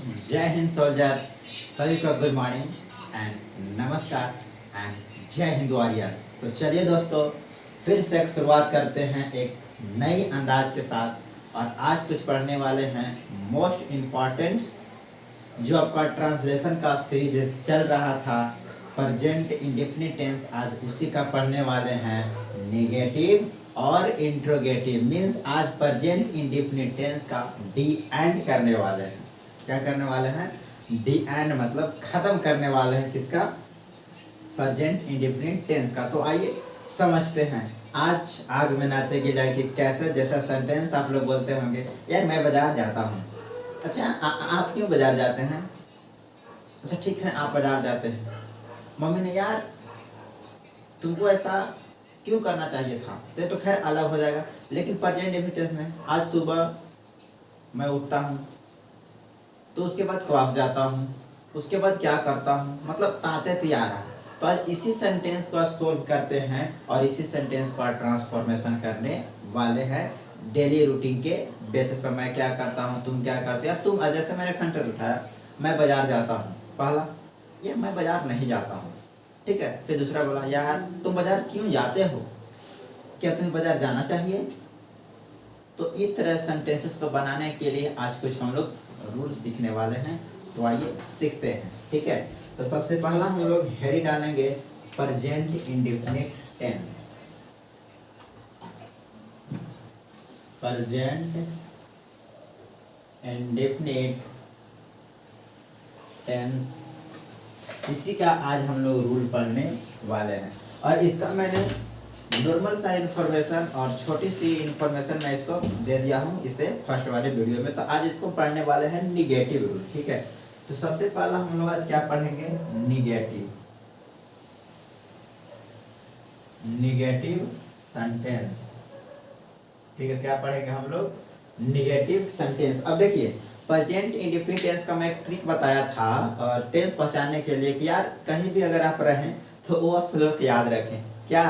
जय हिंद सोल्जर्स, सभी को गुड मॉर्निंग एंड नमस्कार एंड जय हिंद वॉरियर्स। तो चलिए दोस्तों, फिर से एक शुरुआत करते हैं एक नई अंदाज के साथ। और आज कुछ पढ़ने वाले हैं मोस्ट इम्पॉर्टेंट्स, जो आपका ट्रांसलेशन का सीरीज चल रहा था प्रेजेंट इंडेफिनिट टेंस, आज उसी का पढ़ने वाले हैं नेगेटिव और इंट्रोगेटिव। मीन्स आज प्रेजेंट इंडेफिनिट टेंस का डी एंड करने वाले हैं। क्या करने वाले हैं? डी एंड, मतलब खत्म करने वाले हैं किसका? प्रेजेंट इंडेफिनिट टेंस का। तो आइए समझते हैं। आज आग में नाचेगी लड़की कैसे, जैसा सेंटेंस आप लोग बोलते होंगे, यार मैं बाजार जाता हूँ। अच्छा आप क्यों बाजार जाते हैं? अच्छा ठीक है, आप बाजार जाते हैं। मम्मी ने, यार तुमको ऐसा क्यों करना चाहिए था। तो खैर अलग हो जाएगा, लेकिन प्रेजेंट इंडेफिनिट टेंस में आज सुबह मैं उठता हूँ, तो उसके बाद क्लास जाता हूँ, उसके बाद क्या करता हूँ, मतलब ताते तैयार है। तो आज इसी सेंटेंस को सोल्व करते हैं और इसी सेंटेंस को ट्रांसफॉर्मेशन करने वाले हैं डेली रूटीन के बेसिस पर। मैं क्या करता हूँ, तुम क्या करते हो। तुम, जैसे मैंने एक सेंटेंस उठाया, मैं बाजार जाता हूँ। पहला, ये मैं बाजार नहीं जाता हूँ, ठीक है। फिर दूसरा बोला, यार तुम बाजार क्यों जाते हो, क्या तुम्हें बाजार जाना चाहिए। तो इस तरह सेंटेंसेस को बनाने के लिए आज कुछ हम लोग रूल सीखने वाले हैं। तो आइए सीखते हैं, ठीक है। तो सबसे पहला हम लोग हेडिंग डालेंगे present indefinite tense. Present indefinite tense, इसी का आज हम लोग रूल पढ़ने वाले हैं। और इसका मैंने नॉर्मल सा इन्फॉर्मेशन और छोटी सी इन्फॉर्मेशन मैं इसको दे दिया हूँ इसे फर्स्ट वाले वीडियो में। तो आज इसको पढ़ने वाले हैं निगेटिव रूल, ठीक है। तो सबसे पहला हम लोग आज क्या पढ़ेंगे? निगेटिव सेंटेंस, ठीक है। क्या पढ़ेंगे हम लोग? Negative sentence. अब देखिए, प्रेजेंट इंडेफिनिट टेंस का मैं एक ट्रिक बताया था और टेंस पहचानने के लिए कि यार कहीं भी अगर आप रहें तो वो श्लोक याद रखें। क्या?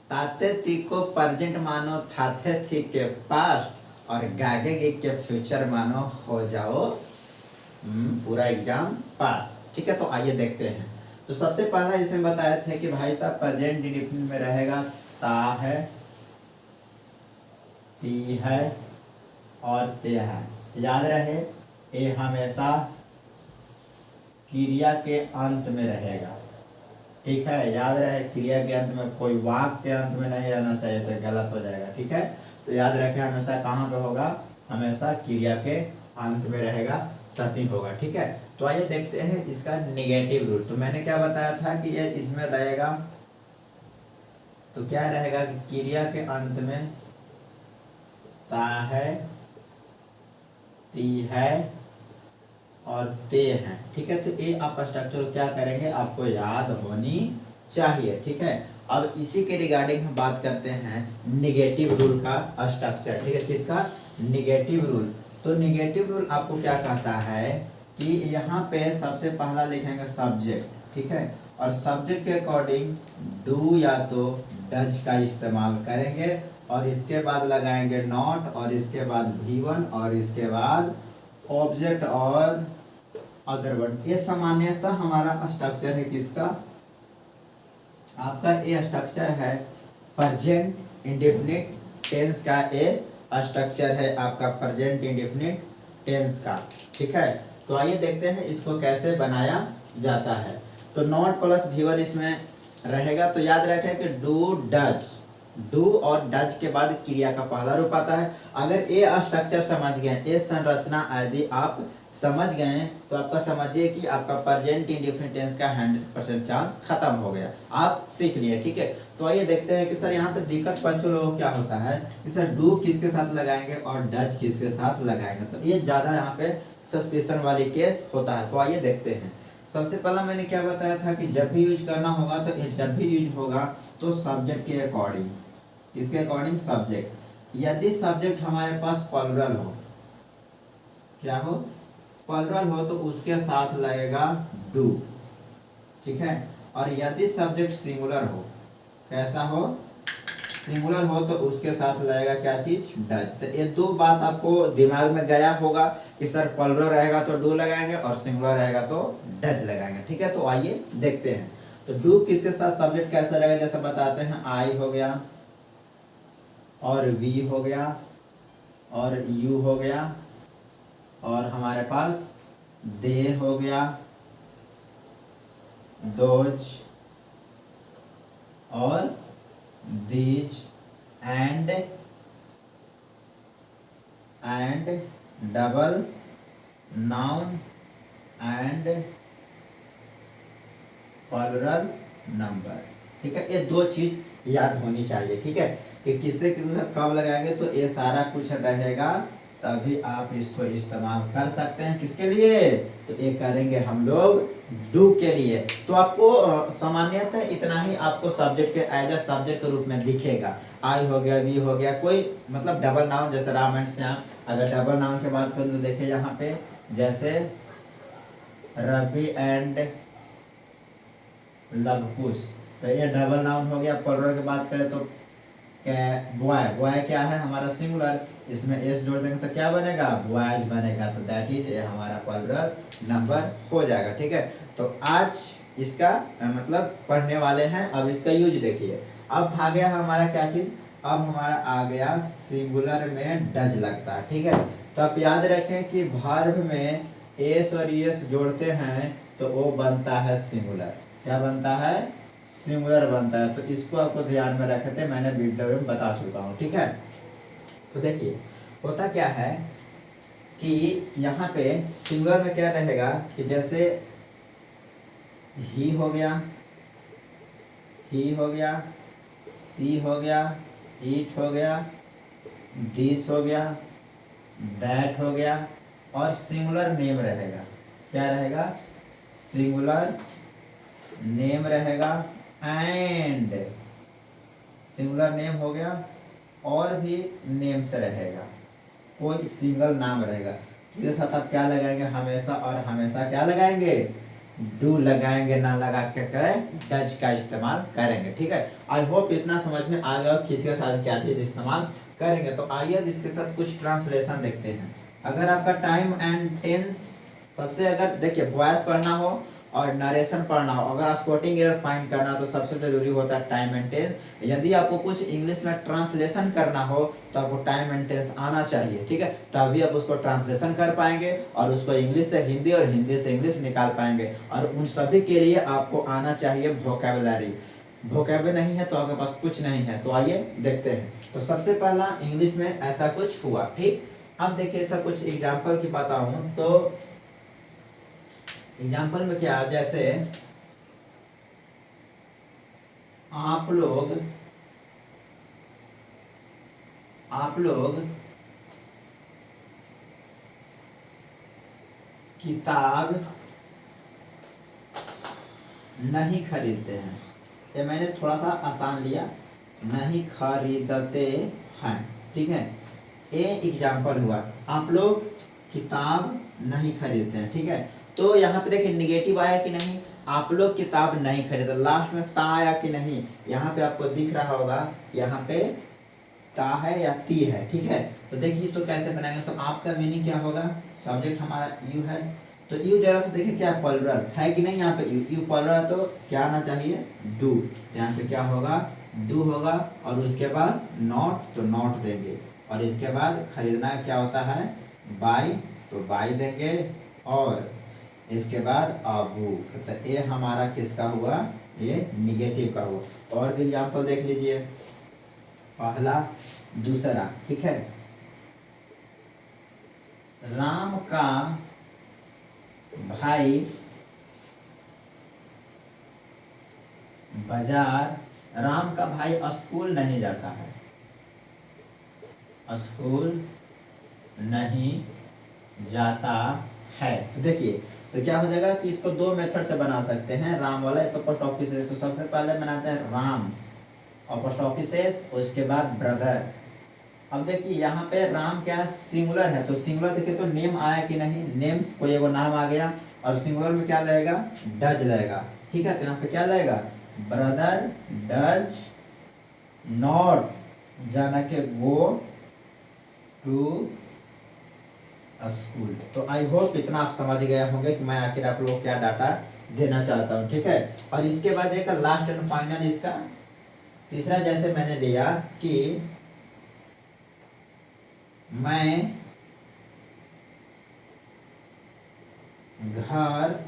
ताते ती को प्रेजेंट मानो, थाथे थी के पास्ट, और गागे के फ्यूचर मानो, हो जाओ पूरा एग्जाम पास, ठीक है। तो आइए देखते हैं। तो सबसे पहला इसमें बताया था कि भाई साहब प्रेजेंट इंडेफिनिट में रहेगा ता है, ती है और ते है। याद रहे, ये हमेशा क्रिया के अंत में रहेगा, ठीक है। याद रहे, क्रिया के अंत में, कोई वाक्य के अंत में नहीं आना चाहिए, तो गलत हो जाएगा, ठीक है। तो याद रखें, हमेशा कहाँ पे होगा? हमेशा क्रिया के अंत में रहेगा, तभी होगा, ठीक है। तो आइए देखते हैं इसका निगेटिव रूल। तो मैंने क्या बताया था कि ये इसमें रहेगा, तो क्या रहेगा कि क्रिया के अंत में ता है, ती है और ते हैं, ठीक है। तो ये आप स्ट्रक्चर क्या करेंगे, आपको याद होनी चाहिए, ठीक है। अब इसी के रिगार्डिंग हम बात करते हैं निगेटिव रूल का स्ट्रक्चर, ठीक है। किसका? Negative rule. तो निगेटिव रूल आपको क्या कहता है कि यहाँ पे सबसे पहला लिखेंगे सब्जेक्ट, ठीक है। और सब्जेक्ट के अकॉर्डिंग डू या तो डज का इस्तेमाल करेंगे, और इसके बाद लगाएंगे नॉट, और इसके बाद V1, और इसके बाद ऑब्जेक्ट और अदर वर्ड। ये सामान्यतः हमारा स्ट्रक्चर है किसका? आपका ये स्ट्रक्चर है प्रेजेंट इंडेफिनिट टेंस का। ये स्ट्रक्चर है आपका प्रेजेंट इंडेफिनिट टेंस का, ठीक है। तो आइए देखते हैं इसको कैसे बनाया जाता है। तो नॉट प्लस V1 इसमें रहेगा। तो याद रखें कि डू डज, डू और डज के बाद क्रिया का पहला रूप आता है। अगर ये स्ट्रक्चर समझ गए, ये संरचना यदि आप समझ गए, तो आपका समझिए कि आपका प्रेजेंट इंडेफिनिट टेंस का 100% चांस खत्म हो गया, आप सीख लिए, ठीक है। तो आइए देखते हैं कि सर यहाँ पे दिक्कत पंचों लोगों क्या होता है कि सर डू किसके साथ लगाएंगे और डज किसके साथ लगाएंगे। तो ये ज़्यादा यहाँ पे सस्पिशन वाली केस होता है। तो आइए देखते हैं। सबसे पहला मैंने क्या बताया था कि जब भी यूज करना होगा, तो ये जब भी यूज होगा तो सब्जेक्ट के अकॉर्डिंग। किसके अकॉर्डिंग? सब्जेक्ट। यदि सब्जेक्ट हमारे पास प्लुरल हो, क्या हो? प्लुरल हो, तो उसके साथ लगेगा डू, ठीक है। और यदि सब्जेक्ट सिंगुलर हो, कैसा हो? सिंगुलर हो तो उसके साथ लगेगा क्या चीज, डज। तो ये दो बात आपको दिमाग में गया होगा कि सर प्लुरल रहेगा तो डू लगाएंगे और सिंगुलर रहेगा तो डज लगाएंगे। ठीक है, तो आइए देखते हैं। तो डू किसके साथ सब्जेक्ट कैसा रहेगा, जैसे बताते हैं, आई हो गया और वी हो गया और यू हो गया और हमारे पास दे हो गया, दोज और these and double noun and plural number. ठीक है, ये दो चीज याद होनी चाहिए। ठीक है, कि किससे किसके साथ कब लगाएंगे, तो ये सारा कुछ रहेगा, तभी आप इसको इस्तेमाल कर सकते हैं। किसके लिए, तो ये करेंगे हम लोग डू के लिए। तो आपको सामान्यतः इतना ही आपको सब्जेक्ट के एज अ सब्जेक्ट के रूप में दिखेगा। आई हो गया, वी हो गया, कोई मतलब डबल नाउन जैसे राम एंड श्याम, अगर डबल नाउन की बात करूँ तो देखिए यहाँ पे जैसे रवि एंड लवकुश, तो ये डबल नाउन हो गया। प्लुरल की बात करें तो बॉय, बॉय क्या है हमारा सिंगुलर, इसमें एस जोड़ देंगे तो क्या बनेगा, बॉयज बनेगा। तो दैट इज ये हमारा प्लुरल नंबर हो जाएगा। ठीक है, तो आज इसका मतलब पढ़ने वाले हैं। अब इसका यूज देखिए। अब आ गया हमारा क्या चीज, अब हमारा आ गया सिंगुलर में डज लगता है। ठीक है, तो आप याद रखें कि वर्ब में एस और एस जोड़ते हैं तो वो बनता है सिंगुलर। क्या बनता है, सिंगुलर बनता है। तो इसको आपको ध्यान में रखे थे, मैंने वीडियो में बता चुका हूँ। ठीक है, तो देखिए होता क्या है कि यहाँ पे सिंगुलर में क्या रहेगा कि जैसे ही हो गया, ही हो गया, सी हो गया, ईट हो गया, दिस हो गया, दैट हो गया और सिंगुलर नेम रहेगा। क्या रहेगा, सिंगुलर नेम रहेगा एंड सिंगुलर नेम हो गया और भी नेम से रहेगा, कोई सिंगल नाम रहेगा। इसके साथ आप क्या लगाएंगे, हमेशा और हमेशा क्या लगाएंगे, डू लगाएंगे, ना लगा के करें डज का इस्तेमाल करेंगे। ठीक है, आई होप इतना समझ में आ गया किसके साथ क्या चीज इस्तेमाल करेंगे। तो आइए अब इसके साथ कुछ ट्रांसलेशन देखते हैं। अगर आपका टाइम एंड टेंस सबसे, अगर देखिए वॉइस पढ़ना हो और नरेशन पढ़ना हो, अगर स्पोर्टिंग एरर फाइंड करना तो सबसे जरूरी होता है टाइम एंड टेंस। यदि आपको कुछ इंग्लिश में ट्रांसलेशन करना हो तो आपको टाइम एंड टेंस आना चाहिए। ठीक है, तभी आप उसको ट्रांसलेशन कर पाएंगे और उसको इंग्लिश से हिंदी और हिंदी से इंग्लिश निकाल पाएंगे। और उन सभी के लिए आपको आना चाहिए वोकैबुलरी। वोकैबुलरी नहीं है तो आपके पास कुछ नहीं है। तो आइए देखते हैं। तो सबसे पहला इंग्लिश में ऐसा कुछ हुआ। ठीक, अब देखिए ऐसा कुछ एग्जाम्पल की बताऊं तो एग्जाम्पल में क्या, जैसे आप लोग किताब नहीं खरीदते हैं। ये मैंने थोड़ा सा आसान लिया, नहीं खरीदते हैं। ठीक है, ये एग्जाम्पल हुआ, आप लोग किताब नहीं खरीदते हैं। ठीक है, तो यहाँ पे देखिए निगेटिव आया कि नहीं, आप लोग किताब नहीं खरीदते, लास्ट में ता आया कि नहीं, यहाँ पे आपको दिख रहा होगा, यहाँ पे ता है या ती है। ठीक है, तो देखिए तो कैसे बनाएंगे, तो आपका मीनिंग क्या होगा, सब्जेक्ट हमारा यू है, तो यू जरा से देखिए क्या प्लुरल है कि नहीं, यहाँ पे यू प्लुरल तो क्या आना चाहिए, डू। यहाँ पे क्या होगा, डू होगा और उसके बाद नॉट, तो नॉट देंगे और इसके बाद खरीदना क्या होता है, बाई, तो बाई देंगे और इसके बाद अ बुक। तो ये हमारा किसका हुआ, ये निगेटिव का हुआ। और भी एग्जाम्पल देख लीजिए, पहला दूसरा। ठीक है, राम का भाई बाजार, राम का भाई स्कूल नहीं जाता है, स्कूल नहीं जाता है। तो देखिए तो क्या हो जाएगा कि इसको दो मेथड से बना सकते हैं, राम वाला तो पोस्ट ऑफिस से, तो सबसे पहले बनाते हैं राम और पोस्ट ऑफिस से, उसके बाद ब्रदर। अब देखिए यहाँ पे राम क्या है, सिंगुलर है, तो सिंगुलर देखिए तो नेम आया कि नहीं, नेम्स कोई एगो नाम आ गया और सिंगुलर में क्या लगेगा, डज लगेगा। ठीक है, तो यहाँ पे क्या लगेगा, ब्रदर डज नॉट जाना के गो टू स्कूल। तो आई होप इतना आप समझ गए होंगे कि मैं आखिर आप लोग क्या डाटा देना चाहता हूँ, ठीक है। और इसके बाद एक लास्ट एंड फाइनल इसका तीसरा जैसे मैंने दिया कि मैं घर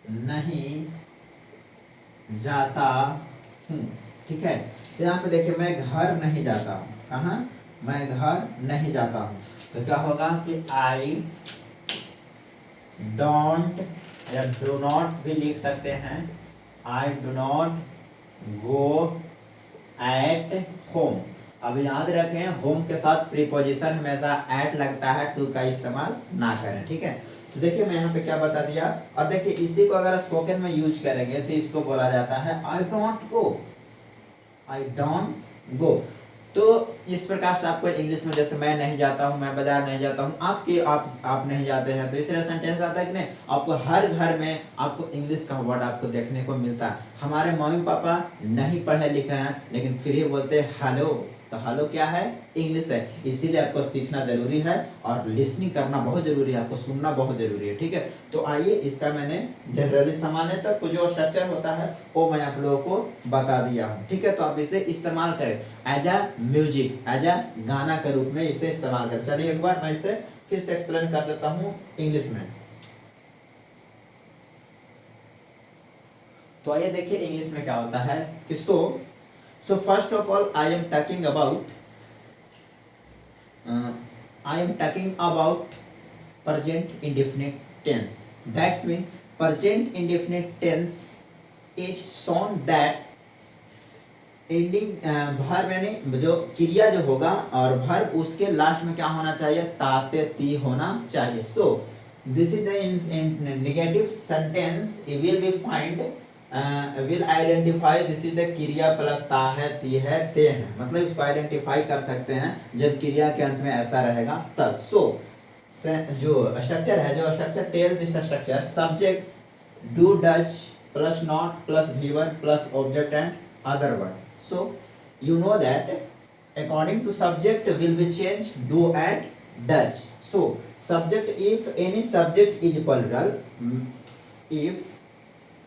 नहीं जाता हूँ, ठीक है। तो यहाँ पे देखिए मैं घर नहीं जाता हूँ, कहाँ, मैं घर नहीं जाता हूँ। तो क्या होगा कि आई डोंट या डू नॉट भी लिख सकते हैं, आई do not go at home. अब याद रखें होम के साथ प्रीपोजिशन हमेशा एट लगता है, टू का इस्तेमाल ना करें, ठीक है। तो देखिए मैं यहाँ पे क्या बता दिया। और देखिए इसी को अगर स्पोकन में यूज करेंगे तो इसको बोला जाता है आई डोंट गो, आई डोंट गो। तो इस प्रकार से आपको इंग्लिश में जैसे मैं नहीं जाता हूँ, मैं बाजार नहीं जाता हूँ, आप नहीं जाते हैं, तो इस तरह सेंटेंस आता है कि नहीं। आपको हर घर में आपको इंग्लिश का वर्ड आपको देखने को मिलता है। हमारे मम्मी पापा नहीं पढ़े लिखे हैं लेकिन फिर ही बोलते हैं हेलो। तो हेलो क्या है, इंग्लिश है। इसीलिए आपको सीखना जरूरी है और लिसनिंग करना बहुत जरूरी है, आपको सुनना बहुत जरूरी है, ठीक है। तो आइए इसका मैंने जनरली सामान्यतः को जो स्ट्रक्चर होता है वो मैं आप लोगों को बता दिया हूँ, ठीक है। तो आप इसे इस्तेमाल करें as a music, as a गाना के रूप में इसे इस्तेमाल करें। चलिए एक बार मैं इसे फिर से एक्सप्लेन कर देता हूँ इंग्लिश में। तो आइए देखिए इंग्लिश में क्या होता है कि so first of all I am talking about present indefinite tense. That's mean present indefinite tense is shown that ending verb यानी जो क्रिया जो होगा और वर्ब उसके लास्ट में क्या होना चाहिए, ताते ती होना चाहिए। So this is the negative sentence will be find will identify this is the क्रिया प्लस ता है, ती है, ते है, मतलब इसको आइडेंटिफाई कर सकते हैं जब क्रिया के अंत में ऐसा रहेगा तब। सो जो स्ट्रक्चर है, जो structure tell this structure subject do does plus not plus verb plus object and other word. So you know that according to subject will be changed do and does. So subject, if any subject is plural, if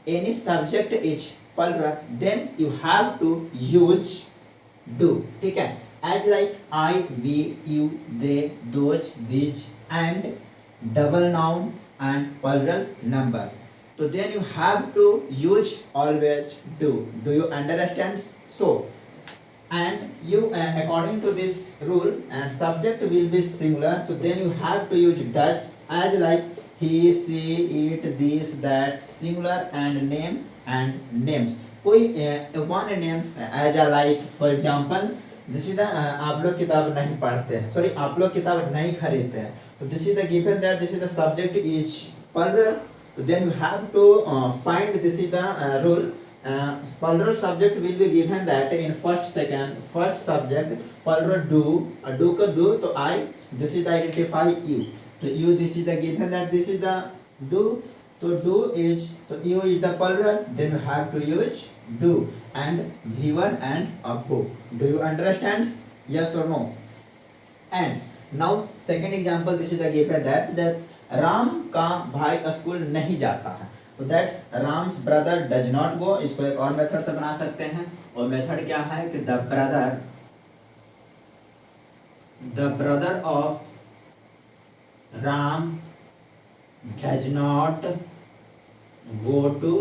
any subject is plural then you have to use do, ठीक है। As like I, we, you, they, those, these and double noun and plural number. So then you have to use always do. Do you understand? So and you according to this rule and subject will be singular, so then you have to use does as like he, she, it, this, that, singular and name and names। कोई one names as a like for example this is the आप लोग किताब नहीं पढ़ते हैं, sorry आप लोग किताब नहीं खरीदते हैं, तो this is the given that this is the subject is plural, then you have to find this is the rule। plural subject will be given that in first subject plural do, do का do, तो I this is the identify you, तो you this is the given that this is the do, तो do is, तो you is the plural, then you have to use do and v1 and above। do you understand, yes or no? And now second example this is the given that Ram का भाई school नहीं जाता है, तो that's Ram's brother does not गो। इसको एक और method से बना सकते हैं, और मेथड क्या है कि the brother of Ram does not go to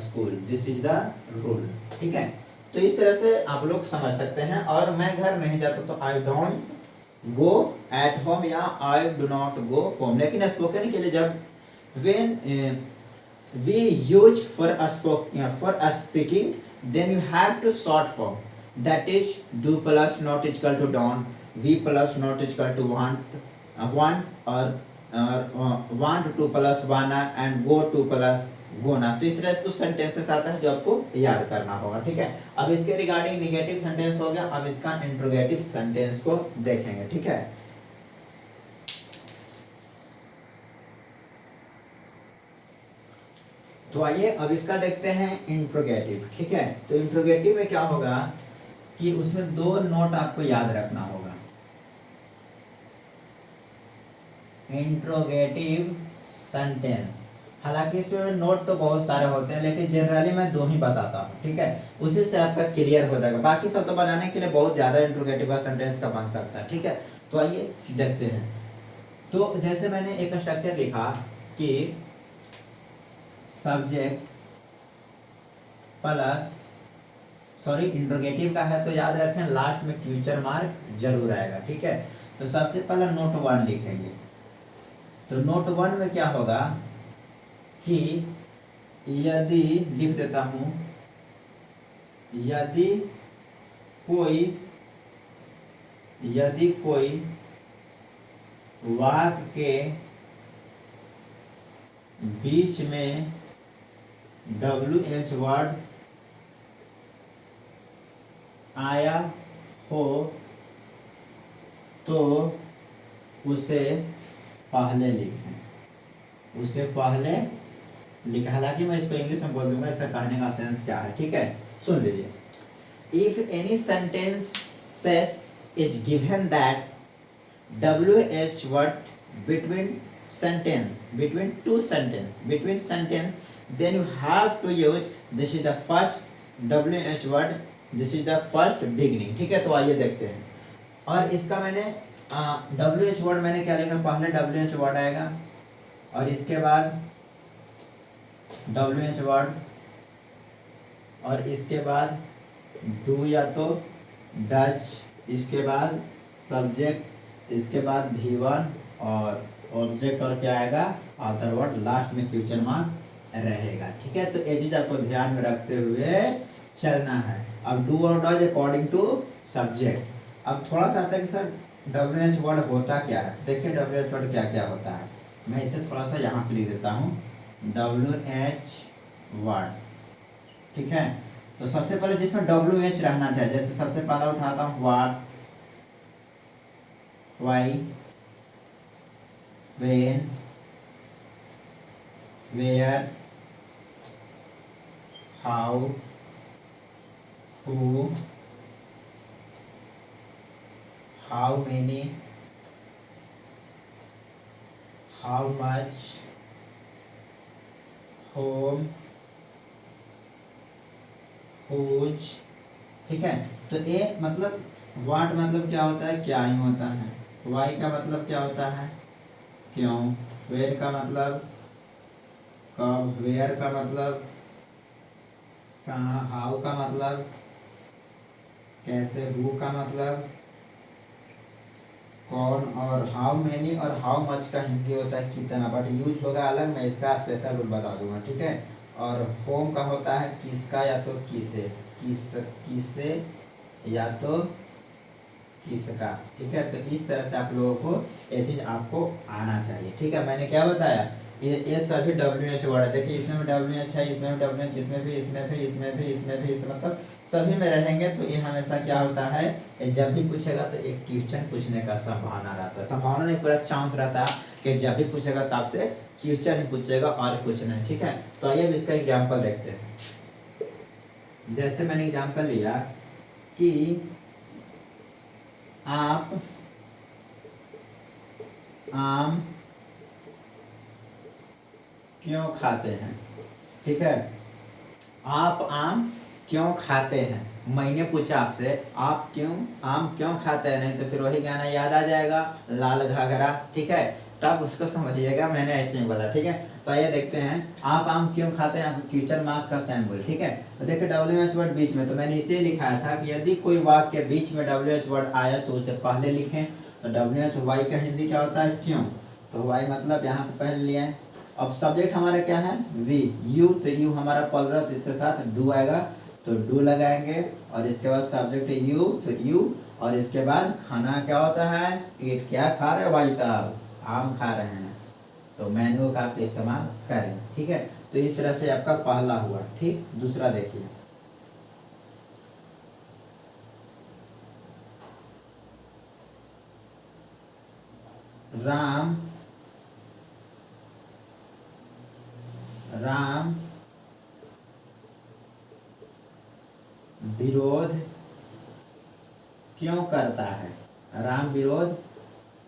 school, this is the rule, ठीक है। तो इस तरह से आप लोग समझ सकते हैं। और मैं घर नहीं जाता तो I don't go at home या I do not go home. लेकिन स्पोकन के लिए जब when we use for speaking, then you have to short form, that is do plus not is equal to don't, we plus not is equal to want or want to plus wanna and go to plus gonna. तो इस तरह से कुछ sentences आता है जो आपको याद करना होगा, ठीक है। अब इसके रिगार्डिंग निगेटिव सेंटेंस हो गया, अब इसका इंट्रोगेटिव सेंटेंस को देखेंगे, ठीक है। तो आइए अब इसका देखते हैं इंट्रोगेटिव, ठीक है। तो इंट्रोगेटिव में क्या होगा कि उसमें दो नोट आपको याद रखना होगा। इंट्रोगेटिव सेंटेंस, हालांकि इसमें नोट तो बहुत सारे होते हैं, लेकिन जनरली मैं दो ही बताता हूँ, ठीक है। उसी से आपका क्लियर हो जाएगा। बाकी सब तो बनाने के लिए बहुत ज़्यादा इंट्रोगेटिव का सेंटेंस का बन सकता है, ठीक है। तो आइए देखते हैं। तो जैसे मैंने एक स्ट्रक्चर लिखा कि सब्जेक्ट प्लस, सॉरी इंट्रोगेटिव का है तो याद रखें लास्ट में क्वेश्चन मार्क जरूर आएगा, ठीक है। तो सबसे पहले नोट 1 लिखेंगे। तो नोट 1 में क्या होगा कि यदि, लिख देता हूं, यदि कोई वाक्य के बीच में WH वर्ड आया हो तो उसे पहले लिखें, उसे पहले लिखें। हालांकि मैं इसको इंग्लिश में बोल दूंगा, इसका कहने का सेंस क्या है, ठीक है। सुन लीजिए। If any sentences is given that WH word between two sentence, then you have to use this is the first WH word, this is the first beginning, ठीक है। तो आइए देखते हैं। और इसका मैंने WH वर्ड मैंने क्या लिखा, पहले WH वर्ड आएगा और इसके बाद WH वर्ड और इसके बाद डू या तो डच, इसके बाद सब्जेक्ट, इसके बाद V1 और ऑब्जेक्ट और क्या आएगा अदर वर्ड, लास्ट में क्वेश्चन मार्क रहेगा, ठीक है। तो ये चीज आपको ध्यान में रखते हुए चलना है। अब डू और डज अकॉर्डिंग टू सब्जेक्ट। अब थोड़ा सा आता है कि सर WH वर्ड होता क्या है। देखिए WH वर्ड क्या क्या होता है, मैं इसे थोड़ा सा यहाँ पे लिख देता हूँ WH वर्ड, ठीक है। तो सबसे पहले जिसमें WH रहना चाहिए, जैसे सबसे पहले उठाता हूँ what, why, when, where, how, who, how many, how much, whom, whose, ठीक है। तो ये मतलब व्हाट मतलब क्या होता है, क्या ही होता है। वाई का मतलब क्या होता है, क्यों। वेयर का मतलब कब, वेयर का मतलब कहाँ, हाउ का मतलब कैसे, हु का मतलब कौन, और हाउ मेनी और हाउ मच का हिंदी होता है कितना, बट यूज होगा अलग, मैं इसका स्पेशल रूल बता दूंगा, ठीक है। और होम का होता है किसका या तो किसे, किसे या तो किसका, ठीक है। तो इस तरह से आप लोगों को ये चीज आपको आना चाहिए, ठीक है। मैंने क्या बताया, ये सभी WH वर्ड है। देखिए इसमें भी WH है, इसमें भी WH, इसमें भी, इसमें भी, इसमें भी, इसमें भी, इसमें मतलब सभी में रहेंगे। तो ये हमेशा क्या होता है, जब भी पूछेगा तो एक क्वेश्चन पूछने का संभावना रहता है, संभावना नहीं पूरा चांस रहता है कि जब भी पूछेगा तो आपसे क्वेश्चन ही पूछेगा और कुछ नहीं, ठीक है। तो आइए इसका एग्जाम्पल देखते हैं। जैसे मैंने एग्जाम्पल लिया कि आप आम क्यों खाते हैं, ठीक है। आप आम क्यों खाते हैं, मैंने पूछा आपसे आप आम क्यों खाते हैं, नहीं तो फिर वही गाना याद आ जाएगा लाल घाघरा, ठीक है। तब उसको समझिएगा, मैंने ऐसे ही बोला, ठीक है। तो ये देखते हैं आप आम क्यों खाते हैं, क्वेश्चन मार्क का सिंबल, ठीक है। तो देखिए WH वर्ड बीच में, तो मैंने इसे लिखाया था कि यदि कोई वाक्य के बीच में WH वर्ड आया तो उसे पहले लिखें। तो WH वाई का हिंदी क्या होता है, क्यों। तो वाई मतलब यहाँ पे पहले लिए। अब सब्जेक्ट हमारा क्या है, वी, यू, तो यू हमारा पलरा, तो इसके साथ डू आएगा, तो डू लगाएंगे। और इसके बाद सब्जेक्ट यू, तो यू, और इसके बाद खाना क्या होता है, ईट। क्या खा रहे हो भाई साहब, आम खा रहे हैं, तो मैंगो का आप इस्तेमाल करें, ठीक है। तो इस तरह से आपका पहला हुआ, ठीक। दूसरा देखिए, राम विरोध क्यों करता है, राम विरोध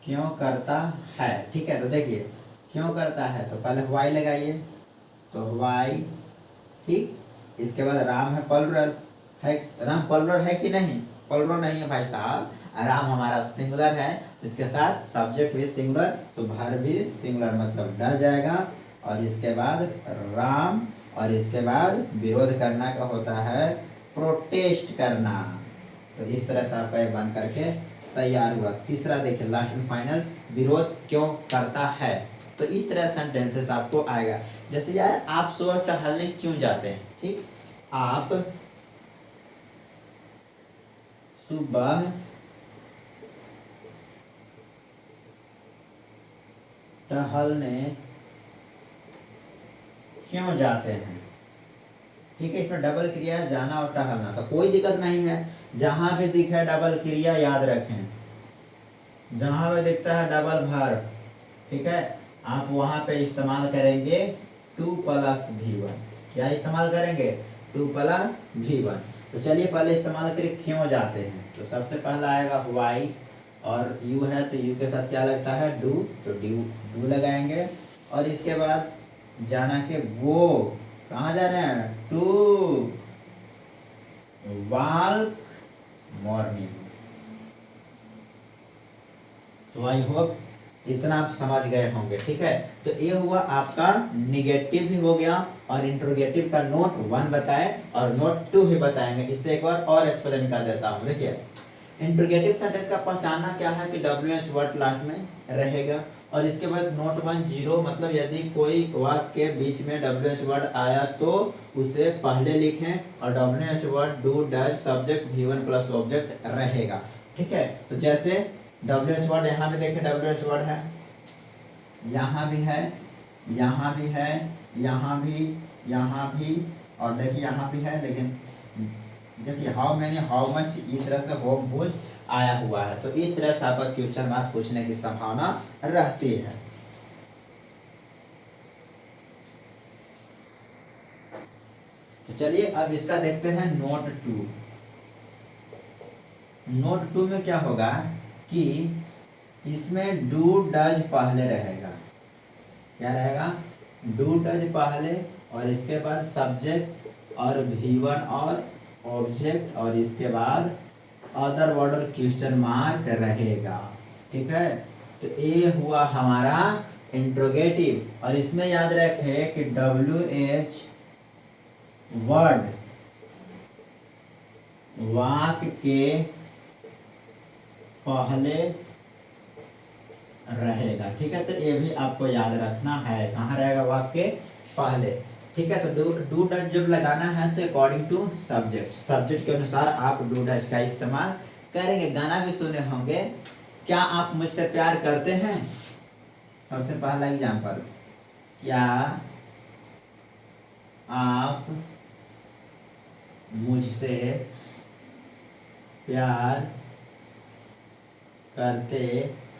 क्यों करता है। ठीक है, तो देखिए क्यों करता है, तो पहले वाई लगाइए, तो वाई, ठीक। इसके बाद राम है प्लुरल है, राम प्लुरल है कि नहीं, प्लुरल नहीं है भाई साहब, राम हमारा सिंगुलर है, इसके साथ सब्जेक्ट भी सिंगुलर, तो वर्ब भी सिंगुलर, मतलब डल जाएगा। और इसके बाद राम, और इसके बाद विरोध करना का होता है प्रोटेस्ट करना। तो इस तरह से आपका ये बन करके तैयार हुआ। तीसरा देखिए लास्ट एंड फाइनल, विरोध क्यों करता है। तो इस तरह सेंटेंसेस आपको आएगा। जैसे यार आप सुबह टहलने क्यों जाते हैं, ठीक, आप सुबह टहलने क्यों जाते हैं, ठीक है। इसमें डबल क्रिया है, जाना और टहलना, तो कोई दिक्कत नहीं है। जहां भी दिखे डबल क्रिया याद रखें, जहां पे दिखता है डबल वर्ब, ठीक है, आप वहां पे इस्तेमाल करेंगे 2+V1। क्या इस्तेमाल करेंगे, 2+V1। तो चलिए पहले इस्तेमाल करें क्यों जाते हैं। तो सबसे पहला आएगा वाई, और यू है तो यू के साथ क्या लगता है डू, तो डू लगाएंगे। और इसके बाद जाना के वो, कहाँ जा रहे हैं, टू वाल्क मॉर्निंग। तो आई होप इतना आप समझ गए होंगे, ठीक है। तो ये हुआ आपका निगेटिव भी हो गया, और इंट्रोगेटिव का नोट 1 बताए और नोट 2 भी बताएंगे। इससे एक बार और एक्सप्लेन कर देता हूँ। देखिए इंट्रोगेटिव सेंटेंस का पहचानना क्या है कि WH वर्ड लास्ट में रहेगा, और इसके बाद नोट 1 0, मतलब यदि कोई वाक्य के बीच में WH वर्ड आया तो उसे पहले लिखें, और WH word do does subject V1 plus object रहेगा, ठीक है। तो जैसे WH वर्ड यहाँ भी देखें, WH वर्ड है, यहाँ भी है, यहाँ भी है, यहाँ भी, और देखिए यहाँ भी है, लेकिन देखिए हाउ मैनी, हाउ मच, इस तरह से होम भूज आया हुआ है। तो इस तरह से आपका क्वेश्चन मार्क पूछने की संभावना रहती है। तो चलिए अब इसका देखते हैं नोट 2। नोट 2 में क्या होगा कि इसमें डू डज पहले रहेगा, क्या रहेगा, डू डज पहले, और इसके बाद सब्जेक्ट और V1 और ऑब्जेक्ट, और इसके बाद अदर वर्ड और क्वेश्चन मार्क रहेगा, ठीक है। तो ये हुआ हमारा इंट्रोगेटिव, और इसमें याद रखें कि WH वर्ड वाक्य के पहले रहेगा, ठीक है। तो ये भी आपको याद रखना है, कहाँ रहेगा, वाक्य के पहले, ठीक है। तो डू डज जब लगाना है तो अकॉर्डिंग टू सब्जेक्ट के अनुसार आप डू डज का इस्तेमाल करेंगे। गाना भी सुने होंगे, क्या आप मुझसे प्यार करते हैं। सबसे पहला एग्जाम्पल, क्या आप मुझसे प्यार करते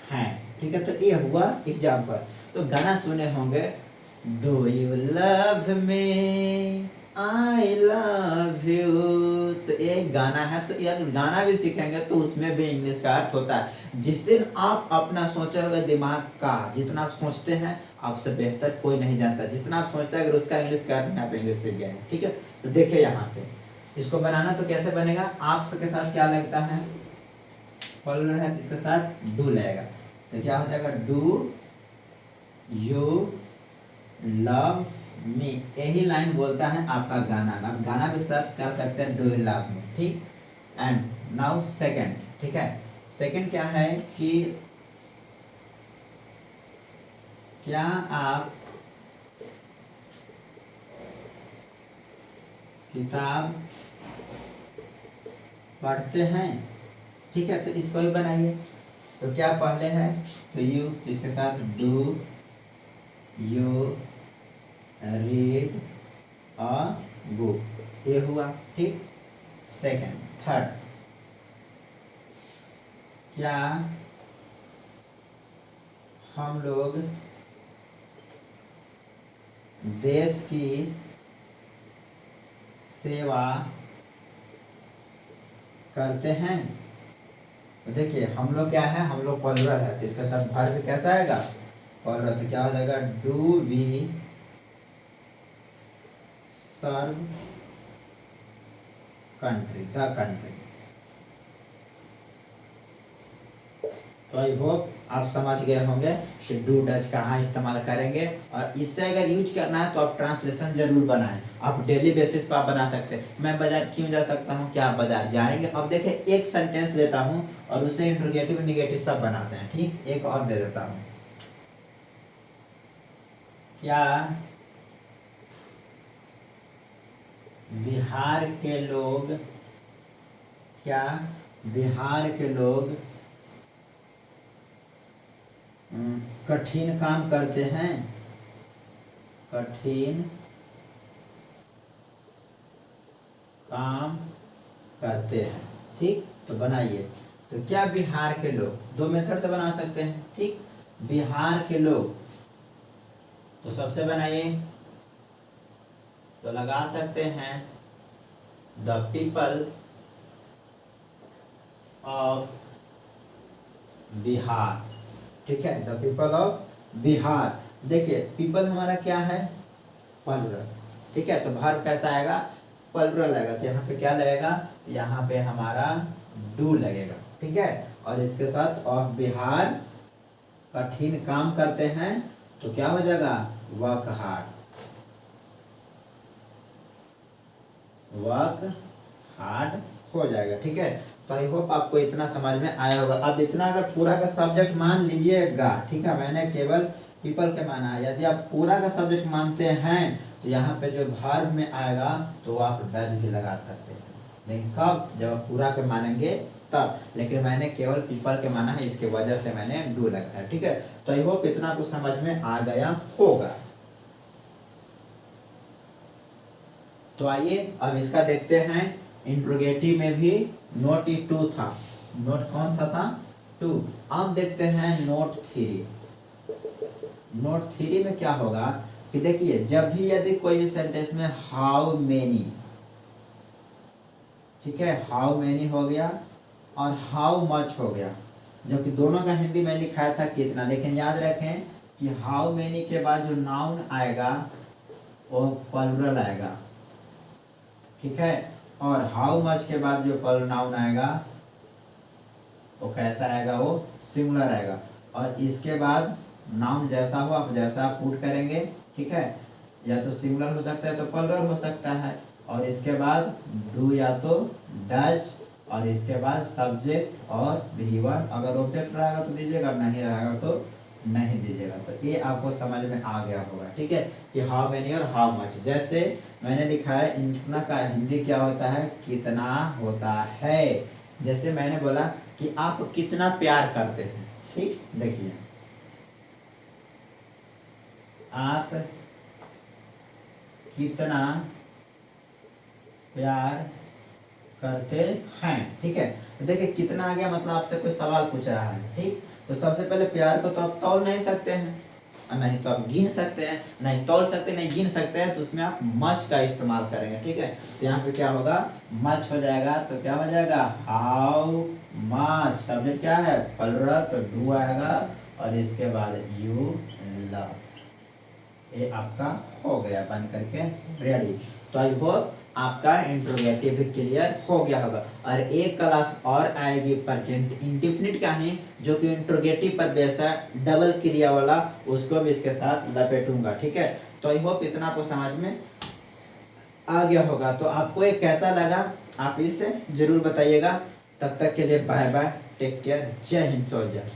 हैं, ठीक है। तो ये हुआ एग्जाम्पल। तो गाना सुने होंगे, do you love me, I love you. तो ये गाना है, तो ये गाना भी सीखेंगे तो उसमें भी इंग्लिश का अर्थ होता है। जिस दिन आप अपना सोचे हुए दिमाग का, जितना आप सोचते हैं आपसे बेहतर कोई नहीं जानता, जितना आप सोचते हैं अगर उसका इंग्लिश का अर्थ आप इंग्लिश सीख गए, ठीक है। तो देखिए यहाँ पे इसको बनाना तो कैसे बनेगा, आप के साथ क्या लगता है, प्लुरल है, इसके साथ डू लगेगा, तो क्या हो जाएगा, डू यू लव मी। यही लाइन बोलता है आपका गाना में, आप गाना भी सर्च कर सकते हैं, डू यू लव मी, ठीक। एंड नाउ सेकंड, ठीक है। सेकंड क्या है कि क्या आप किताब पढ़ते हैं, ठीक है। तो इसको भी बनाइए, तो क्या पहले है, तो यू, इसके साथ do you read a book, ये हुआ, ठीक। सेकंड, थर्ड, क्या हम लोग देश की सेवा करते हैं, तो देखिए हम लोग क्या है, हम लोग प्लुरल है, तो इसका सब वर्ब कैसा आएगा, प्लुरल। तो क्या हो जाएगा, do we serve country, the country. तो आई होप आप समझ गए होंगे कि डू डज कहाँ इस्तेमाल करेंगे, और इससे अगर यूज करना है तो आप ट्रांसलेशन जरूर बनाएं। आप डेली बेसिस पर आप बना सकते हैं। मैं बाजार क्यों जा सकता हूँ, क्या आप बाजार जाएंगे। अब देखिए एक सेंटेंस लेता हूँ और उसे इंट्रोगेटिव निगेटिव सब बनाते हैं। ठीक, एक और दे देता हूँ, क्या बिहार के लोग, क्या बिहार के लोग कठिन काम करते हैं, कठिन काम करते हैं। ठीक, तो बनाइए। तो क्या बिहार के लोग, दो मेथड से बना सकते हैं। ठीक, बिहार के लोग, तो सबसे बनाइए, तो लगा सकते हैं द पीपल ऑफ बिहार। ठीक है, द पीपल ऑफ बिहार। देखिए पीपल हमारा क्या है, प्लुरल। ठीक है, तो वर्ब कैसा आएगा, प्लुरल आएगा। तो यहाँ पे क्या लगेगा, यहाँ पे हमारा डू लगेगा। ठीक है, और इसके साथ ऑफ बिहार कठिन काम करते हैं, तो क्या हो जाएगा, वर्क हार्ड, वर्क हार्ड हो जाएगा। ठीक है, तो आई होप आपको इतना समझ में आया होगा। अब इतना अगर पूरा का सब्जेक्ट मान लीजिएगा, ठीक है, मैंने केवल पीपल के माना है। यदि आप पूरा का सब्जेक्ट मानते हैं तो यहाँ पे जो वर्ब में आएगा तो आप डज भी लगा सकते हैं, लेकिन कब, जब आप पूरा के मानेंगे तब। लेकिन मैंने केवल पीपल के माना है, इसके वजह से मैंने डू लगा है। ठीक है, तो आई होप इतना कुछ समझ में आ गया होगा। तो आइए अब इसका देखते हैं। इंट्रोगेटिव में भी नोट 2 था, नोट कौन था 2। अब देखते हैं नोट 3। नोट 3 में क्या होगा कि देखिए, जब भी यदि कोई भी सेंटेंस में हाउ मेनी, ठीक है, हाउ मेनी हो गया और हाउ मच हो गया, जबकि दोनों का हिंदी में लिखाया था कितना, लेकिन याद रखें कि हाउ मेनी के बाद जो नाउन आएगा वो प्लुरल आएगा। ठीक है, और हाउ मच के बाद जो नाउन आएगा वो कैसा आएगा, वो सिंगुलर आएगा। और इसके बाद नाउन जैसा हो, आप जैसा आप पुट करेंगे, ठीक है, या तो सिंगुलर हो सकता है तो प्लुरल हो सकता है। और इसके बाद डू या तो डज, और इसके बाद सब्जेक्ट और V1। अगर ऑब्जेक्ट रहेगा तो दीजिएगा, नहीं रहेगा तो नहीं दीजिएगा। तो ये आपको समझ में आ गया होगा। ठीक है, कि हाउ मेनी और हाउ मच। जैसे मैंने लिखा है इतना का हिंदी क्या होता है, कितना होता है। जैसे मैंने बोला कि आप कितना प्यार करते हैं। ठीक, देखिए आप कितना प्यार करते हैं। ठीक है, तो देखिए कितना आ गया, मतलब आपसे कोई सवाल पूछ रहा है। ठीक, तो सबसे पहले प्यार को तो आप तौल नहीं सकते हैं, और नहीं तो आप गिन सकते हैं, नहीं तौल सकते, नहीं गिन सकते हैं, तो उसमें आप मच का इस्तेमाल करेंगे। ठीक है, तो यहाँ पे क्या होगा, मच हो जाएगा। तो क्या हो जाएगा, हाउ मच। सब्जेक्ट क्या है, प्लुरल, तो डू आएगा, और इसके बाद यू लव। ये आपका हो गया बन करके रेडी। तो आई होप आपका इंट्रोगेटिव भी क्लियर हो गया होगा। और एक क्लास और आएगी प्रेजेंट इंडेफिनिट का ही, जो कि इंट्रोगेटिव पर बेस है, डबल क्रिया वाला, उसको भी इसके साथ लपेटूंगा। ठीक है, तो आई होप इतना आपको समझ में आ गया होगा। तो आपको ये कैसा लगा आप इसे जरूर बताइएगा। तब तक के लिए बाय बाय, टेक केयर, जय हिंद सोल्जर।